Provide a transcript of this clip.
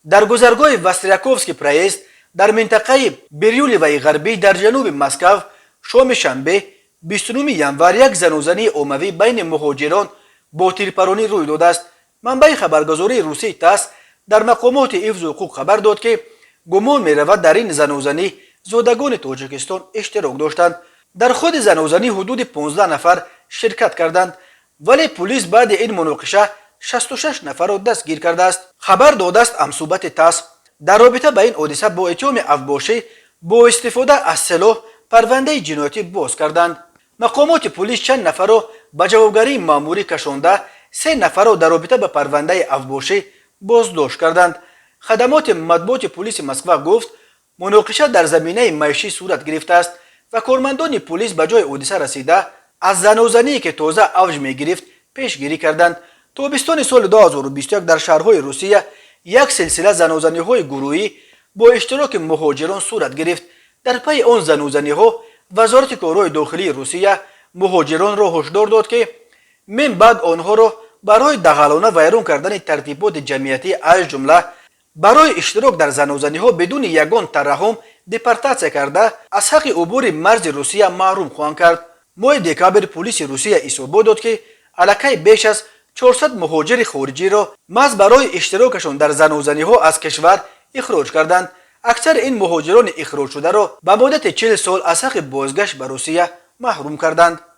در گذرگاه وستریاکوفسکی پرویزد در منطقه بریولوی غربی در جنوب مسکو شام شنبه 29 ینوار یک زنوزنی عمومی بین مهاجران با تیرپرانی روی داده است. منبع خبرگزاری روسی تاس در مقامات حفظ حقوق خبر داد که گمان می رود در این زنوزنی زادگان تاجیکستان اشتراک داشتند. در خود زنوزنی حدود 15 نفر شرکت کردند، ولی پلیس بعد این مناقشه 66 نفر را دستگیر کرده است. خبر داده است امصوبت تاس در رابطه با این حادثه با اتهام افباشی با استفاده از سلاح پرونده جنایتی باز کردند. مقامات پلیس چند نفر را به جوابگری ماموری کشانده 3 نفر را در رابطه با پرونده افباشی بازداشت کردند. خدمات مطبوعات پلیس مسکو گفت مناقشه در زمینه معیشی صورت گرفته است و کارمندان پلیس به جای حادثه رسیده از زنوزنی که تازه اوج می گرفت پیشگیری کردند. تابستان سال 2021 در شهرهای روسیه یک سلسله زنوزنی های گروهی با اشتراک مهاجران صورت گرفت. در پی آن زنوزنی ها وزارت کارهای داخلی روسیه مهاجران را هشدار داد که من بعد آنها را برای دغلانه ویران کردن ترتیبات جمعیتی از جمله برای اشتراک در زنوزنی ها بدون یگان ترحم دپورتاسیون کرده از حق عبور مرز روسیه محروم خواهند کرد. ماه دکامبر پلیس روسیه اثبات داد که الکی بیش از 400 مهاجر خارجی را محض برای اشتراکشان در زنوزنی ها از کشور اخراج کردند. اکثر این مهاجران اخراج شده را به مدت 40 سال از حق بازگشت به روسیه محروم کردند.